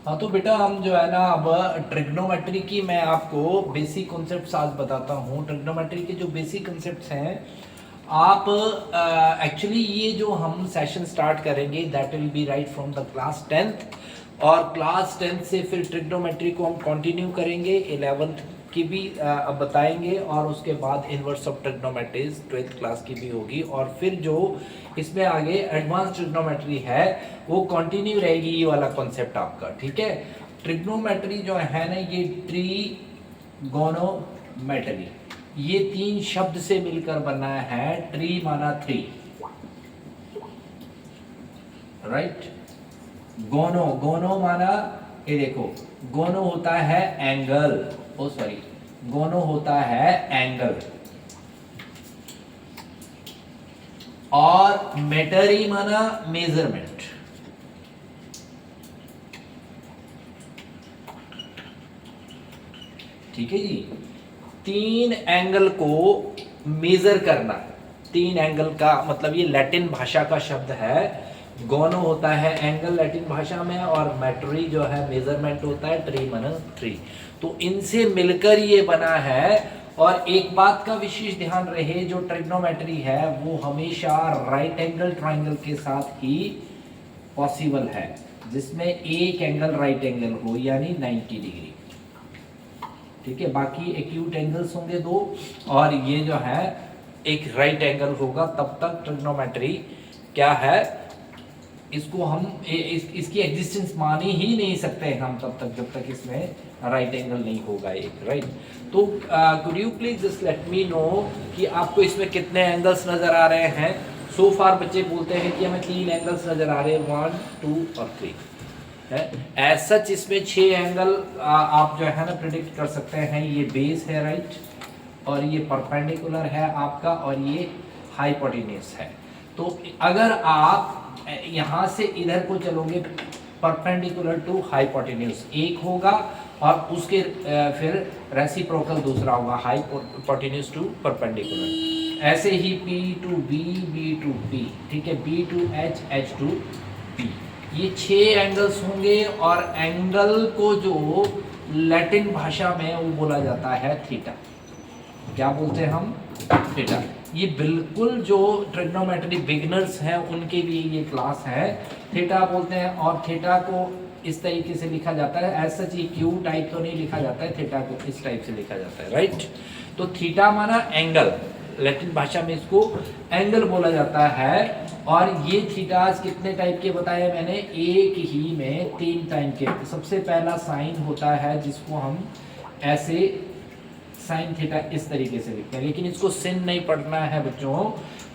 हाँ तो बेटा हम जो है ना अब ट्रिग्नोमेट्री की मैं आपको बेसिक कॉन्सेप्ट्स आज बताता हूँ। ट्रिग्नोमेट्री के जो बेसिक कॉन्सेप्ट्स हैं आप एक्चुअली ये जो हम सेशन स्टार्ट करेंगे that will B right from the class 10th, और क्लास 10th से फिर ट्रिग्नोमेट्री को हम कंटिन्यू करेंगे 11th की भी अब बताएंगे, और उसके बाद इनवर्स ऑफ ट्रिग्नोमेट्रीज 12th क्लास की भी होगी, और फिर जो इसमें आगे एडवांस ट्रिग्नोमेट्री है वो कंटिन्यू रहेगी ये वाला कॉन्सेप्ट आपका। ठीक है, ट्रिग्नोमेट्री जो है ना ये ट्रीगोनोमेट्री, ये तीन शब्द से मिलकर बना है। ट्री माना 3, राइट। गोनो, गोनो माना ये देखो, गोनो होता है एंगल, ओ सॉरी, गोनो होता है एंगल, और मेटरी माना मेजरमेंट। ठीक है जी, तीन एंगल को मेजर करना। तीन एंगल का मतलब ये लैटिन भाषा का शब्द है। गोनो होता है एंगल लैटिन भाषा में, और मेट्री जो है मेजरमेंट होता है, ट्री माना 3। तो इनसे मिलकर ये बना है। और एक बात का विशेष ध्यान रहे, जो ट्रिग्नोमेट्री है वो हमेशा राइट एंगल ट्राइंगल के साथ ही पॉसिबल है, जिसमें एक एंगल राइट एंगल हो यानी 90 डिग्री। ठीक है, बाकी एक्यूट एंगल्स होंगे 2, और ये जो है एक राइट एंगल होगा। तब तक ट्रिग्नोमेट्री क्या है, इसको हम इसकी एग्जिस्टेंस मान ही नहीं सकते हम तब तक जब तक इसमें राइट एंगल नहीं होगा एक, राइट। तो could you please just let me know कि आपको इसमें कितने एंगल्स नजर आ रहे हैं। सो फार बच्चे बोलते हैं कि हमें 3 एंगल्स नजर आ रहे हैं, 1, 2 और 3 है। एज सच इसमें 6 एंगल आप जो है ना प्रिडिक्ट कर सकते हैं। ये बेस है, राइट, और ये परपेंडिकुलर है आपका, और ये हाइपोटेन्यूस है। तो अगर आप यहाँ से इधर को चलोगे परपेंडिकुलर टू हाइपोटेन्यूस एक होगा, और उसके फिर रेसिप्रोकल दूसरा होगा, हाइपोटेन्यूस टू परपेंडिकुलर। ऐसे ही P to B, B to P, ठीक है, B to H, H to P। ये 6 एंगल्स होंगे, और एंगल को जो लैटिन भाषा में वो बोला जाता है थीटा। क्या बोलते हैं हम? थीटा। ये बिल्कुल जो ट्रिग्नोमेट्री बिगिनर्स हैं उनके लिए ये क्लास है। थीटा बोलते हैं, और थीटा को इस तरीके से लिखा जाता है। एज सच ये क्यू टाइप तो नहीं लिखा जाता है, थीटा को इस टाइप से लिखा जाता है, राइट। तो थीटा माना एंगल, लैटिन भाषा में इसको एंगल बोला जाता है। और ये थीटास कितने टाइप के बताए मैंने, एक ही में 3 टाइप के। सबसे पहला साइन होता है जिसको हम ऐसे साइन थीटा इस तरीके से लिखते हैं, लेकिन इसको सिन नहीं पढ़ना है बच्चों,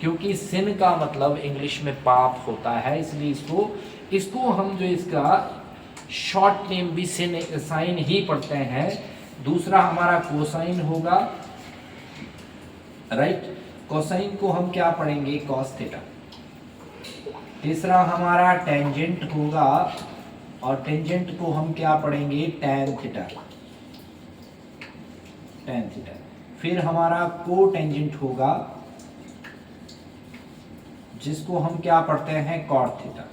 क्योंकि सिन का मतलब इंग्लिश में पाप होता है, इसलिए इसको हम जो इसका शॉर्ट नेम भी सिन साइन ही पढ़ते हैं। दूसरा हमारा कोसाइन होगा, राइट, कोसाइन को हम क्या पढ़ेंगे, कॉस थीटा। तीसरा हमारा टेंजेंट होगा, और टेंजेंट को हम क्या पढ़ेंगे, टैन थीटा, टैन थीटा। फिर हमारा को टेंजेंट होगा, जिसको हम क्या पढ़ते हैं, कॉट थीटा।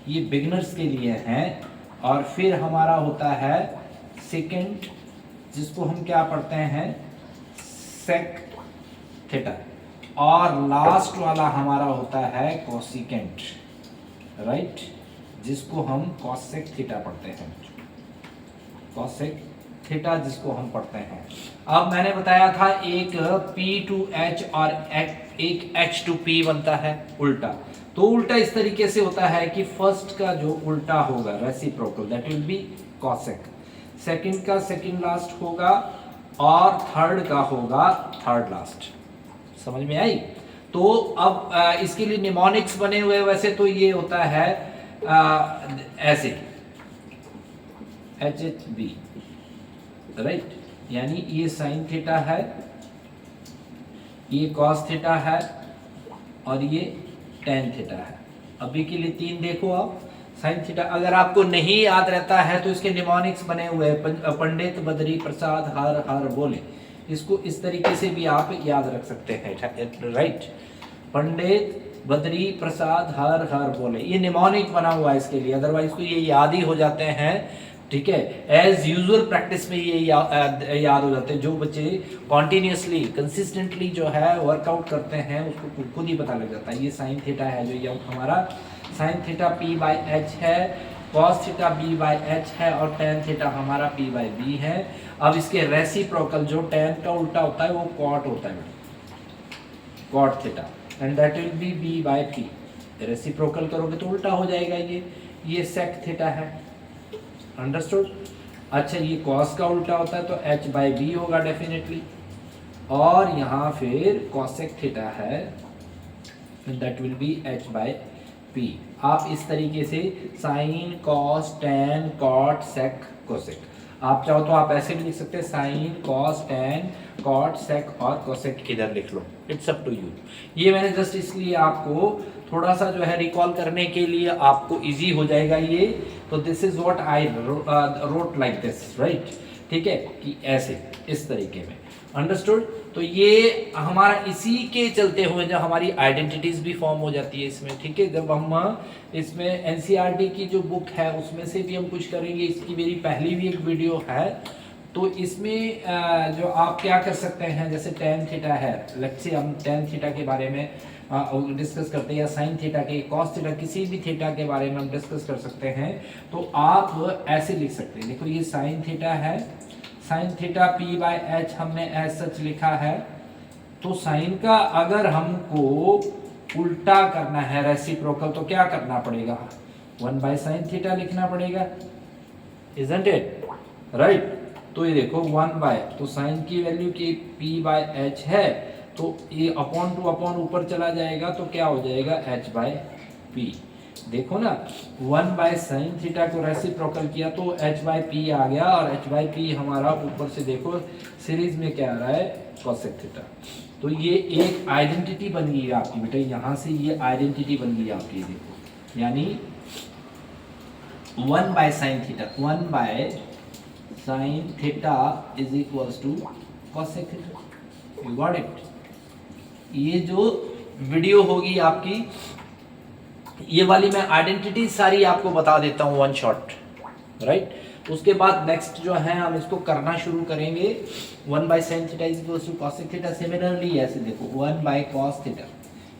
ये बिगिनर्स के लिए हैं। और फिर हमारा होता है सेकेंड, जिसको हम क्या पढ़ते हैं, सेक थीटा। और लास्ट वाला हमारा होता है कोसिकेंट, राइट, जिसको हम कॉसेक थीटा पढ़ते हैं, कॉसेक थीटा जिसको हम पढ़ते हैं। अब मैंने बताया था एक P टू H और एक H टू P बनता है उल्टा। तो उल्टा इस तरीके से होता है कि फर्स्ट का जो उल्टा होगा reciprocal, that will B cosec. Second का सेकंड लास्ट होगा, और थर्ड का होगा थर्ड लास्ट। समझ में आई? तो अब इसके लिए निमोनिक्स बने हुए, वैसे तो ये होता है ऐसे HHB, राइट, यानी ये साइन थीटा है, ये कॉस थीटा है, और ये टेन थीटा है। अभी के लिए 3 देखो आप, साइन थीटा। अगर आपको नहीं याद रहता है तो इसके निमोनिक्स बने हुए हैं, पंडित बद्री प्रसाद हर हर बोले, इसको इस तरीके से भी आप याद रख सकते हैं, राइट। पंडित बद्री प्रसाद हर हर बोले, ये निमोनिक बना हुआ है इसके लिए, अदरवाइज तो ये याद ही हो जाते हैं। ठीक है, एज यूजुअल प्रैक्टिस में ये याद हो जाते हैं। जो बच्चे कॉन्टिन्यूसली कंसिस्टेंटली जो है वर्कआउट करते हैं उसको खुद ही पता लग जाता है। ये साइन थीटा है जो ये हमारा sine theta P by H है, cos theta B by H है और टेन थीटा हमारा पी बाई बी है। अब इसके रेसिप्रोकल जो टेन का उल्टा होता है वो कॉट होता है, cot theta, and that will be B by P. Reciprocal करोगे तो उल्टा हो जाएगा ये सेक थीटा है। अंडरस्टूड। अच्छा, ये कॉस का उल्टा होता है तो एच बाई बी होगा डेफिनेटली, और यहाँ फिर कॉसेक थीटा है, that will be H by P. आप इस तरीके से sine cos tan cot sec cosec, आप चाहो तो आप ऐसे भी लिख सकते हैं, sine cos tan cot sec और कोसेक इधर लिख लो, इट्स अप टू यू। ये मैंने जस्ट इसलिए आपको थोड़ा सा जो है रिकॉल करने के लिए, आपको इजी हो जाएगा ये। तो this is what I wrote like this, right. ठीक है, कि ऐसे इस तरीके में, अंडरस्टूड। तो ये हमारा इसी के चलते हुए जो हमारी आइडेंटिटीज भी फॉर्म हो जाती है इसमें। ठीक है, जब हम इसमें एनसीईआरटी की जो बुक है उसमें से भी हम कुछ करेंगे, इसकी मेरी पहली भी एक वीडियो है। तो इसमें जो आप क्या कर सकते हैं, जैसे टेन थीटा है, लेट्स से हम टेन थीटा के बारे में डिस्कस करते हैं, या साइन थीटा के, कॉस थीटा, किसी भी थीटा के बारे में हम डिस्कस कर सकते हैं। तो आप ऐसे लिख सकते हैं, देखो ये साइन थीटा है, sign theta P by H हमने एज सच लिखा है। तो साइन का अगर हमको उल्टा करना है रेसिप्रोकल, तो क्या करना पड़ेगा, 1 बाई साइन थीटा लिखना पड़ेगा, इजंट इट, राइट। तो ये देखो 1 बाय, तो साइन की वैल्यू की p बाय एच है, तो ये अपॉन टू अपॉन ऊपर चला जाएगा, तो क्या हो जाएगा h बाय पी। देखो ना, 1 बाय साइन थीटा को रेसिप्रोकल किया तो h बाय पी आ गया, और h बाय पी हमारा ऊपर से देखो सीरीज में क्या आ रहा है, कोसेक थीटा। तो ये एक आइडेंटिटी बन गई आपकी बेटा, यहाँ से ये आइडेंटिटी बन गई आपकी, देखो, यानी 1 by sine theta, 1 by sine theta is equals to cosec theta. You got it. ये जो वीडियो होगी आपकी, ये वाली मैं आइडेंटिटी सारी आपको बता देता हूँ वन शॉट, राइट। उसके बाद नेक्स्ट जो है हम इसको करना शुरू करेंगे। 1 by sine theta is equals to cosec theta. Similarly ऐसे देखो 1 बाई कॉस थीटा,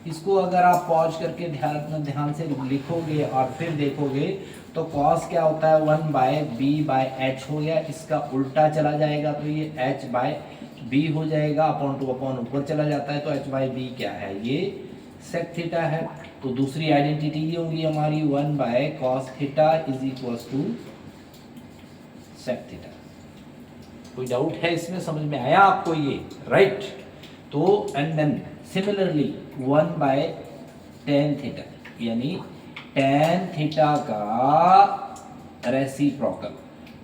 इसको अगर आप पॉज करके ध्यान से लिखोगे और फिर देखोगे तो कॉस क्या होता है, 1 बाय बी बाय एच हो गया, इसका उल्टा चला जाएगा तो ये एच बाय बी हो जाएगा, अपॉन टू अपॉन ऊपर चला जाता है, तो एच बाय बी क्या है, ये सेक थीटा है। तो दूसरी आइडेंटिटी ये होगी हमारी 1 by cos theta is equals to sec theta. कोई डाउट है इसमें, समझ में आया आपको ये, राइट। तो and then similarly 1 by tan theta, यानी टेन थीटा का रेसिप्रोकल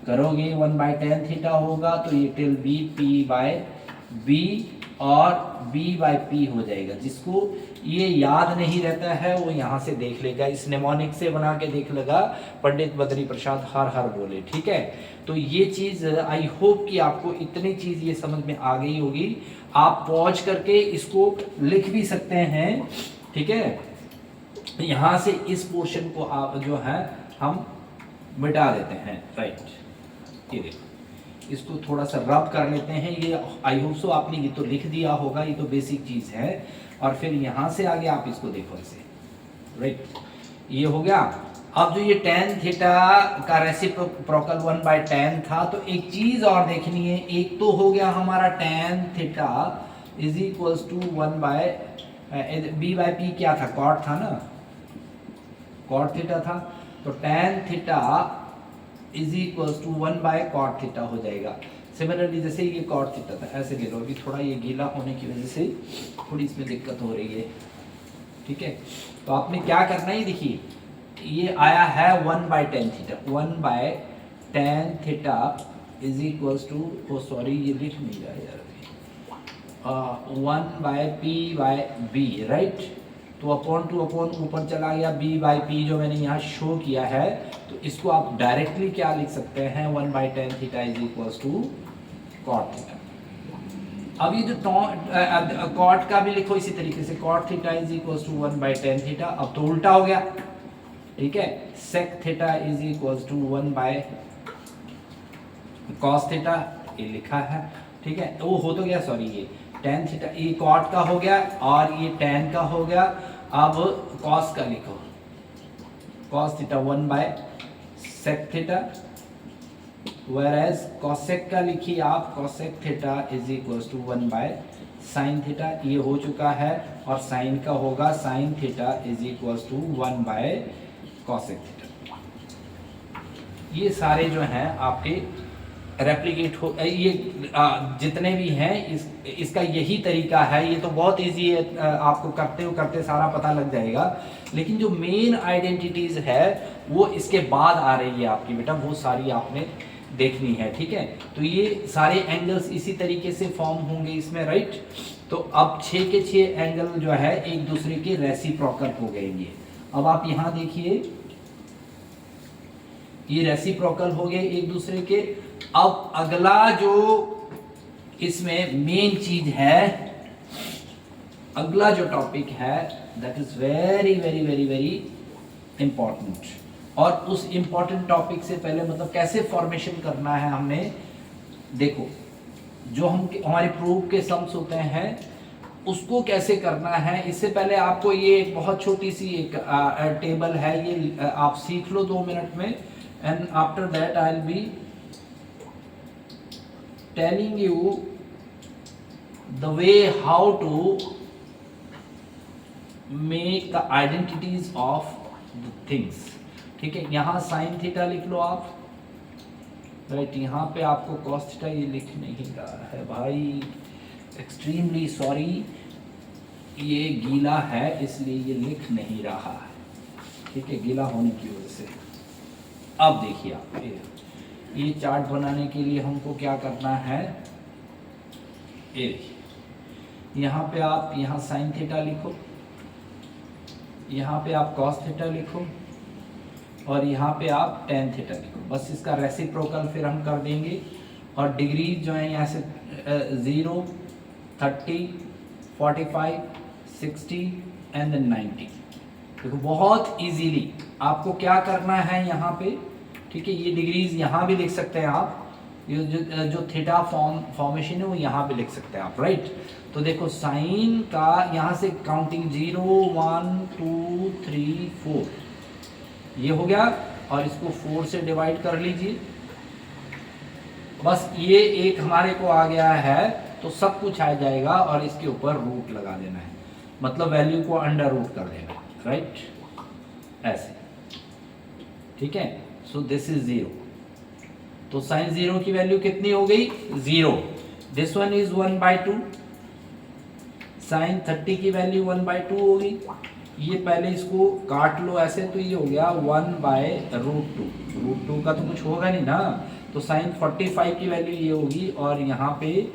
करोगे 1 बाय टेन थीटा होगा, तो ये टिल बी पी बाय बी और b बाय पी हो जाएगा। जिसको ये याद नहीं रहता है वो यहाँ से देख लेगा, इस नेमोनिक से बना के देख लेगा, पंडित बद्री प्रसाद हर हर बोले। ठीक है, तो ये चीज़ आई होप कि आपको इतनी चीज़ ये समझ में आ गई होगी। आप पॉज करके इसको लिख भी सकते हैं, ठीक है। यहाँ से इस पोर्शन को आप जो है हम मिटा देते हैं, राइट। ये देखो, इसको थोड़ा सा रब कर लेते हैं। ये आई होप सो आपने ये तो लिख दिया होगा, ये तो बेसिक चीज़ है। और फिर यहाँ से आगे आप इसको देखो ऐसे, राइट। ये हो गया। अब जो ये टेन थीटा का रेसिप्रोकल 1 बाय टेन था, तो एक चीज़ और देखनी है। एक तो हो गया हमारा tan theta is equals to 1 by B by P, क्या था, कॉट था ना, कॉट थीटा था। तो tan theta is equals to 1 by cot theta हो जाएगा। सिमिलरली जैसे ये कॉट थीटा था, ऐसे ले लो। अभी थोड़ा ये गीला होने की वजह से थोड़ी इसमें दिक्कत हो रही है, ठीक है। तो आपने क्या करना है, देखिए ये आया है 1 by tan theta, 1 by tan theta is equals to, oh sorry ये लिख नहीं रहा यार, 1 by P by B, right. तो अपॉन टू अपॉन ऊपर चला गया, बी बाई पी जो मैंने यहाँ शो किया है। तो इसको आप डायरेक्टली क्या लिख सकते हैं, 1 by tan theta is equals to cot theta. अब ये जो कॉट का भी लिखो इसी तरीके से, cot theta is equal to 1/tan theta. अब तो उल्टा हो गया, ठीक है, sec theta is equal to 1/cos theta, ये लिखा है, ठीक है। वो हो तो गया, सॉरी, ये tan थीटा, ये कॉट का हो गया और ये tan का हो गया। अब cos का लिखो, cos theta 1/sec theta, whereas cosec का लिखिए आप, cosec theta is equal to 1/sin theta, ये हो चुका है। और sin का होगा sin theta is equal to 1/cosec theta. ये सारे जो हैं आपके रेप्लिकेट हो, ये जितने भी हैं इसका यही तरीका है। ये तो बहुत इजी है, आपको करते सारा पता लग जाएगा। लेकिन जो मेन आइडेंटिटीज है वो इसके बाद आ रही है आपकी बेटा, वो सारी आपने देखनी है, ठीक है। तो ये सारे एंगल्स इसी तरीके से फॉर्म होंगे इसमें, राइट। तो अब 6 के 6 एंगल जो है एक दूसरे के रेसिप्रोकल हो गए ये। अब आप यहाँ देखिए, ये रेसिप्रोकल हो गए एक दूसरे के। अब अगला जो इसमें मेन चीज है, अगला जो टॉपिक है, that is very very very very important. और उस इंपॉर्टेंट टॉपिक से पहले मतलब कैसे फॉर्मेशन करना है हमने, देखो जो हमारे प्रूफ के सम्स होते हैं उसको कैसे करना है, इससे पहले आपको ये एक बहुत छोटी सी एक टेबल है, ये आप सीख लो 2 मिनट में। And after that I will be telling you the way how to make the identities of the things, ठीक है। यहाँ साइन थीटा लिख लो आप, राइट। यहाँ पे आपको कॉस थीटा, ये लिख नहीं रहा है भाई, एक्सट्रीमली सॉरी, ये गीला है इसलिए ये लिख नहीं रहा है, ठीक है, गीला होने की वजह से। अब देखिए आप, ये चार्ट बनाने के लिए हमको क्या करना है, ये देखिए, यहाँ पे आप यहाँ साइन थीटा लिखो, यहाँ पे आप कॉस थीटा लिखो, और यहाँ पे आप tan थीटा लिखो। बस इसका रेसिप्रोकल फिर हम कर देंगे। और डिग्री जो है यहाँ से 0, 30, 45, 60 एंड देन 90। देखो बहुत इजीली आपको क्या करना है यहाँ पे, ठीक है। ये डिग्रीज यहाँ भी लिख सकते हैं आप, ये जो थीटा फॉर्मेशन है वो यहाँ पे लिख सकते हैं आप, राइट। तो देखो साइन का यहाँ से काउंटिंग 0, 1, 2, 3, 4 ये हो गया, और इसको 4 से डिवाइड कर लीजिए। बस ये एक हमारे को आ गया है, तो सब कुछ आ जाएगा और इसके ऊपर रूट लगा देना है, मतलब वैल्यू को अंडर रूट कर देना है, राइट, ऐसे, ठीक है। सो दिस इज 0, तो साइन 0 की वैल्यू कितनी हो गई, 0। दिस वन इज 1/2, साइन 30 की वैल्यू 1/2 होगी। ये पहले इसको काट लो ऐसे, तो ये हो गया 1/√2। √2 का तो कुछ होगा नहीं ना, तो साइन 45 की वैल्यू ये होगी। और यहाँ पे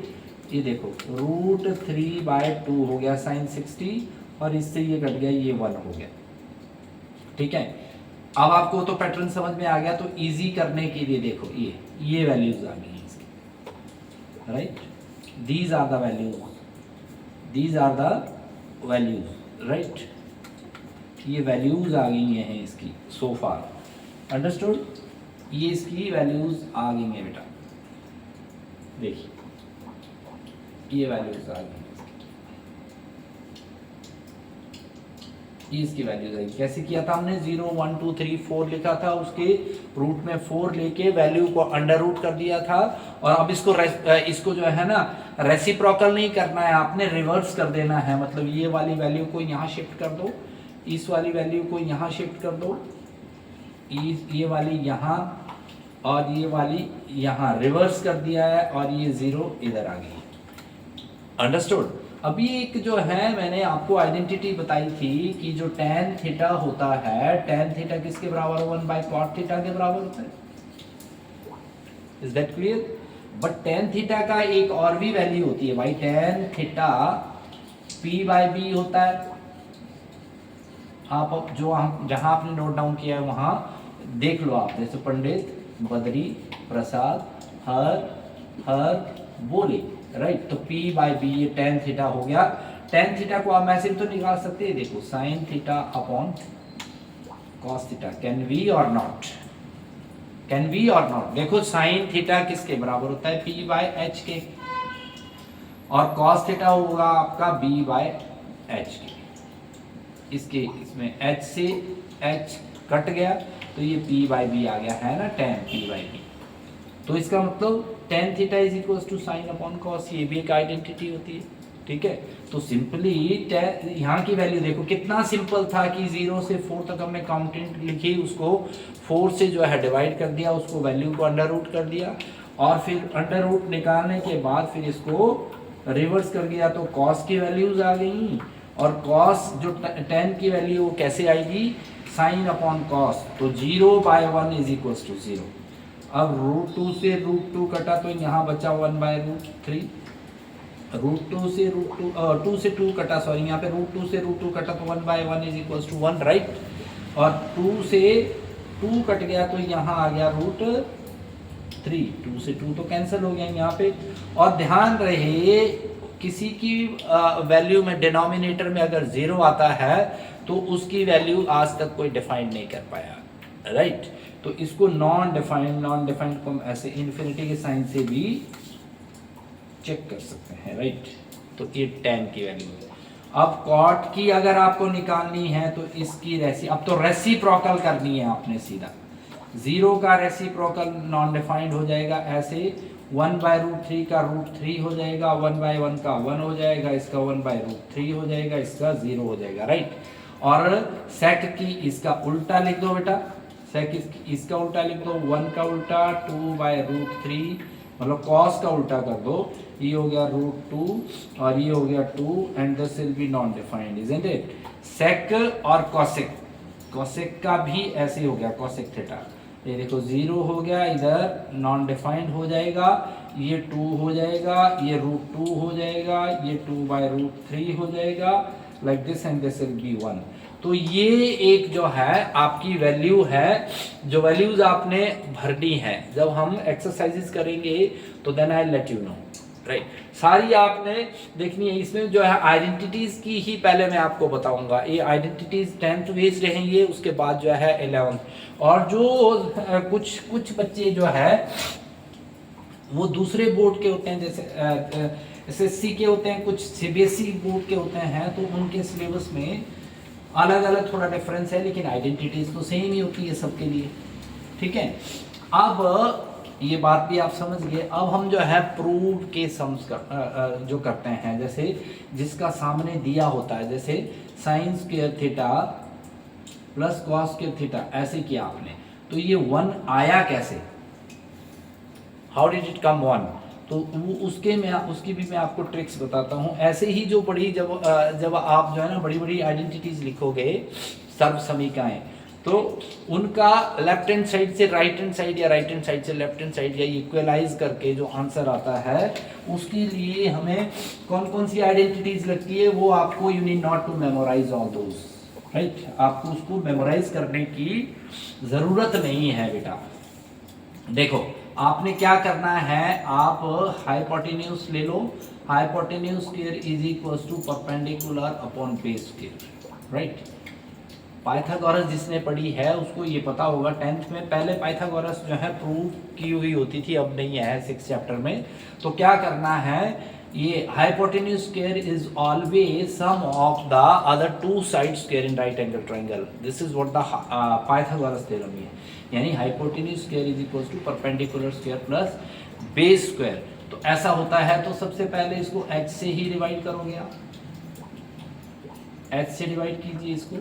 ये देखो √3/2 हो गया साइन 60, और इससे ये कट गया, ये 1 हो गया, ठीक है। अब आपको तो पैटर्न समझ में आ गया, तो इजी करने के लिए देखो ये वैल्यूज आ गई हैं इसकी, right. These are the values, these are the values, right. ये वैल्यूज आ गई हैं इसकी सो फार, अंडरस्टूड। ये इसकी वैल्यूज आ गई हैं बेटा, देखिए ये वैल्यूज आ गई, ये इसकी वैल्यूज आई। कैसे किया था हमने, 0, 1, 2, 3, 4 लिखा था, उसके रूट में 4 लेके वैल्यू को अंडर रूट कर दिया था। और अब इसको जो है ना रेसिप्रोकल नहीं करना है, आपने रिवर्स कर देना है। मतलब ये वाली वैल्यू को यहाँ शिफ्ट कर दो, इस वाली वैल्यू को यहाँ शिफ्ट कर दो, ये वाली यहाँ और ये वाली यहाँ, रिवर्स कर दिया है, और ये 0 इधर आ गई, अंडरस्टूड। अभी एक जो है मैंने आपको आइडेंटिटी बताई थी कि जो tan थीटा होता है, tan थीटा किसके बराबर, 1/cot थीटा के बराबर होता है, is that clear. But tan theta का एक और भी वैल्यू होती है भाई, tan थीटा p/b होता है। आप जो हम जहां आपने नोट डाउन किया है वहां देख लो आप, जैसे पंडित, बद्री, प्रसाद, हर बोले, राइट। तो P बाय बी ये टेन थीटा हो गया। टेन थीटा को आप ऐसे तो निकाल सकते हैं, देखो sine theta upon cos theta, can we or not, can we or not. देखो साइन थीटा किसके बराबर होता है, P बाय एच के, और कॉस थीटा होगा आपका B बाय एच के। इसके इसमें h से h कट गया तो ये P बाई बी आ गया है ना, tan P बाई बी। तो इसका मतलब tan theta is equal to sine upon cos, ये भी एक आइडेंटिटी होती है, ठीक है। तो सिंपली यहाँ की वैल्यू देखो कितना सिंपल था कि 0 से 4 तक हमने काउंटेंट लिखी, उसको 4 से जो है डिवाइड कर दिया, उसको वैल्यू को अंडर रूट कर दिया, और फिर अंडर रूट निकालने के बाद फिर इसको रिवर्स कर दिया तो कॉस की वैल्यूज आ गई, और कॉस जो tan की वैल्यू वो कैसे आएगी, साइन अपॉन कॉस। तो 0 बाय 1 इज इक्वल टू 0। अब रूट 2 से रूट 2 कटा तो यहाँ बचा 1 बाय रूट 3, रूट 2 से रूट 2 से 2 कटा, सॉरी यहाँ पे रूट 2 से रूट 2 कटा तो 1 by 1 is equal to 1, right. और 2 से 2 कट गया तो यहाँ आ गया रूट 3, 2 से 2 तो कैंसिल हो गया यहाँ पे। और ध्यान रहे किसी की वैल्यू में डिनोमिनेटर में अगर 0 आता है तो उसकी वैल्यू आज तक कोई डिफाइन नहीं कर पाया, राइट। तो इसको नॉन डिफाइंड को हम ऐसे इन्फिनिटी के साइन से भी चेक कर सकते हैं, राइट। तो ये tan की वैल्यू है। अब cot की अगर आपको निकालनी है तो इसकी अब तो रेसिप्रोकल करनी है आपने सीधा, 0 का रेसिप्रोकल नॉन डिफाइंड हो जाएगा ऐसे, 1 बाय रूट 3 का रूट 3 हो जाएगा, 1 बाय 1 का 1 हो जाएगा, इसका 1 बाय रूट 3 हो जाएगा, इसका 0 हो जाएगा, राइट। और सेक की इसका उल्टा लिख दो बेटा, सेक इसका उल्टा लिख दो, 1 का उल्टा 2 बाय रूट 3, मतलब कॉस का उल्टा कर दो, ये हो गया रूट 2 और ये हो गया 2 and this will be non defined, isn't it. Sec और कॉसेक, कॉसेक का भी ऐसे हो गया कॉसेक थीटा, ये देखो 0 हो गया, इधर नॉन डिफाइंड हो जाएगा, ये 2 हो जाएगा, ये रूट 2 हो जाएगा, ये 2 बाय रूट 3 हो जाएगा, like this and this will B 1। तो ये एक जो है आपकी वैल्यू है, जो वैल्यूज आपने भरनी है जब हम एक्सरसाइजेस करेंगे तो then I let you know, right. सारी आपने देखनी है। इसमें जो है आइडेंटिटीज की ही पहले मैं आपको बताऊंगा, ये आइडेंटिटीज 10th बेस्ड रहेंगे, उसके बाद जो है 11th। और जो कुछ बच्चे जो है वो दूसरे बोर्ड के होते हैं, जैसे SSC के होते हैं, कुछ CBSE बोर्ड के होते हैं, तो उनके सिलेबस में अलग अलग थोड़ा डिफरेंस है, लेकिन आइडेंटिटीज तो सेम ही होती है सबके लिए, ठीक है। अब ये बात भी आप समझ गए। अब हम जो है प्रूव के सम्स जो करते हैं, जैसे जिसका सामने दिया होता है, जैसे sign square theta plus cos square theta, ऐसे किया आपने, तो ये 1 आया कैसे, हाउ डिड इट कम 1, तो उसकी भी मैं आपको ट्रिक्स बताता हूँ। ऐसे ही जो जब आप जो है ना बड़ी बड़ी आइडेंटिटीज लिखोगे, सर्व समीकरण, तो उनका लेफ्ट हैंड साइड से राइट हैंड साइड या राइट हैंड साइड से लेफ्ट हैंड साइड या इक्वलाइज करके जो आंसर आता है, उसके लिए हमें कौन कौन सी आइडेंटिटीज लगती है वो आपको, you need not to memorize all those, right. आपको उसको मेमोराइज करने की जरूरत नहीं है बेटा। देखो आपने क्या करना है, आप हाइपोटेन्यूज ले लो, hypotenuse square is equal to perpendicular upon base square, right. Pythagoras जिसने पढ़ी है उसको ये पता होगा, 10th में पहले पाइथागोरस जो है प्रूव की हुई होती थी, अब नहीं है 6th चैप्टर में। तो क्या करना है, ये hypotenuse square is always sum of the other two side square in right angle triangle, this is what the Pythagoras theorem है, यानी hypotenuse square is equal to perpendicular square plus base square. तो ऐसा होता है, तो सबसे पहले इसको h से ही डिवाइड करोगे आप, h से डिवाइड कीजिए इसको,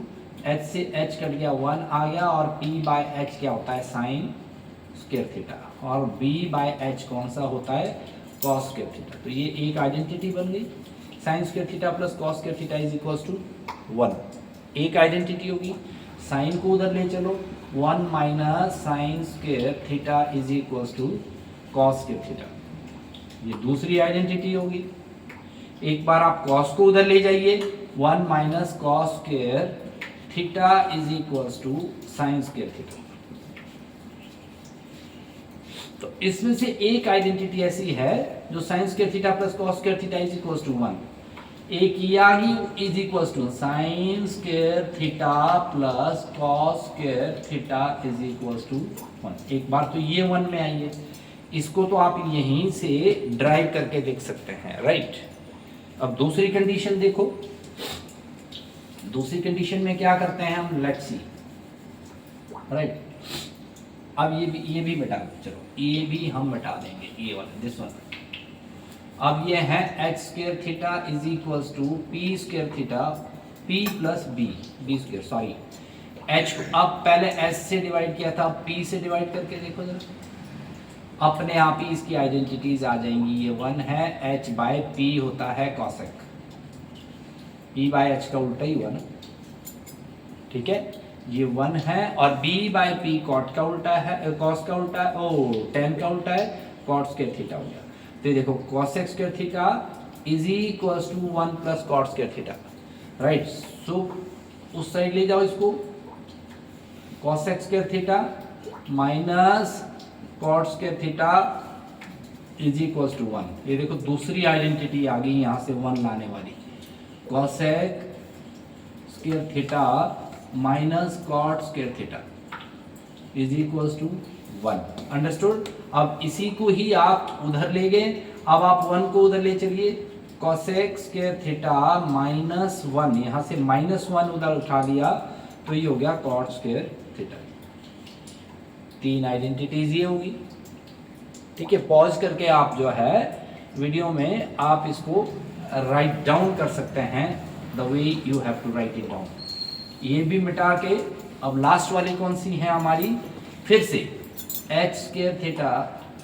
h से h कट गया 1 आ गया, और p बाय h क्या होता है, साइन स्क्वायर थीटा, और b बाय h कौन सा होता है, कॉस स्क्वायर थीटा। तो ये एक आइडेंटिटी बन गई, sine square theta plus cos square theta is equal to 1, एक आइडेंटिटी होगी। साइन को उधर ले चलो, 1 minus sine square theta is equal to cos square theta, ये दूसरी आइडेंटिटी होगी। एक बार आप कॉस को उधर ले जाइए, 1 minus cos square theta is equal to sine square theta. तो इसमें से एक आइडेंटिटी ऐसी है जो sine square theta plus cos square theta is equal to 1, एक ये आ गई is equal to sine square theta plus cos square theta is equal to 1। एक बार तो ये 1 में आई है, इसको तो आप यहीं से ड्राइव करके देख सकते हैं, राइट। अब दूसरी कंडीशन देखो, दूसरी कंडीशन में क्या करते हैं हम, लेट्स सी, राइट। अब ये भी मिटा दो, चलो ये भी हम मिटा देंगे, ये वाला दिस वन। अब ये है H square theta is equals to P square theta P plus B square, sorry H को अब पहले एस से डिवाइड किया था, पी से डिवाइड करके देखो जरा, अपने आप ही इसकी आइडेंटिटीज आ जाएंगी। ये 1 है, एच बाय पी होता है कॉसेक, पी बाय एच का उल्टा ही हुआ ना, ठीक है। ये 1 है और बी बाय पी कॉट का उल्टा है, कॉस का उल्टा है, ओ टेन का उल्टा है, कॉट स्क्वायर थीटा हो गया। तो ये देखो cosec square theta is equals to 1 plus cot square theta, right. So उस साइड ले जाओ इसको, cosec square theta minus cot square theta is equals to 1। ये देखो दूसरी आइडेंटिटी आ गई यहाँ से 1 लाने वाली, cosec square theta minus cot square theta is equals to 1। Understood. अब इसी को ही आप उधर ले गए, अब आप 1 को उधर ले चलिए, कॉसेक स्क्वायर थीटा माइनस 1, यहाँ से -1 उधर उठा लिया तो ये हो गया कॉट स्क्वायर थीटा। 3 आइडेंटिटीज ये होगी, ठीक है। पॉज करके आप जो है वीडियो में आप इसको राइट डाउन कर सकते हैं, the way you have to write it down. ये भी मिटा के अब लास्ट वाली कौन सी है हमारी, फिर से H square theta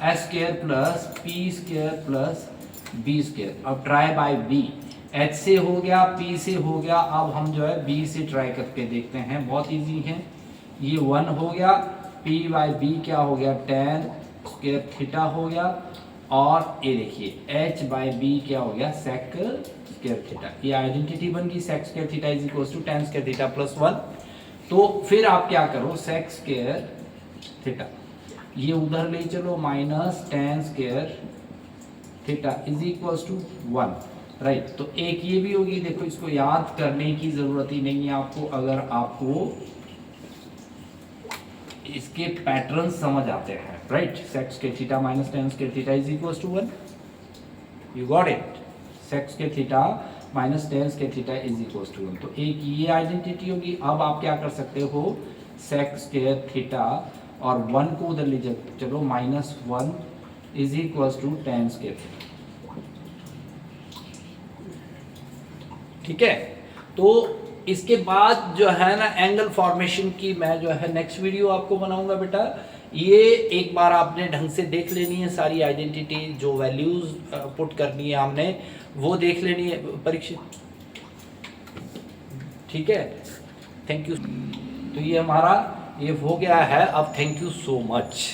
H square plus P square plus B square. अब ट्राई बाय बी, एच से हो गया, पी से हो गया, अब हम जो है बी से ट्राई करके देखते हैं, बहुत इजी है। ये 1 हो गया, पी बाय बी क्या हो गया, टेन स्क्वायर थीटा हो गया, और ये देखिए एच बाय बी क्या हो गया, सेक स्क्वायर थीटा। ये आइडेंटिटी बन गई, sec square theta is equal to tan square theta plus 1। तो फिर आप क्या करो, सेक स्क्वायर थीटा ये उधर ले चलो, minus tan square theta is equal to 1, right. तो एक ये भी होगी, देखो इसको याद करने की जरूरत ही नहीं है आपको, अगर आपको इसके पैटर्न समझ आते हैं, right. Sec square theta minus tan square theta is equal to 1, you got it. Sec square theta minus tan square theta is equal to 1, तो एक ये आइडेंटिटी होगी। अब आप क्या कर सकते हो, सेक स्क्वायर थीटा और 1 को उधर ले जाओ, चलो -1 is equal to tan square theta, ठीक है। तो इसके बाद जो है ना एंगल फॉर्मेशन की मैं जो है नेक्स्ट वीडियो आपको बनाऊंगा बेटा। ये एक बार आपने ढंग से देख लेनी है, सारी आइडेंटिटी जो वैल्यूज पुट करनी है हमने वो देख लेनी है परीक्षित, ठीक है। Thank you. तो ये हमारा ये हो गया है अब, थैंक यू सो मच।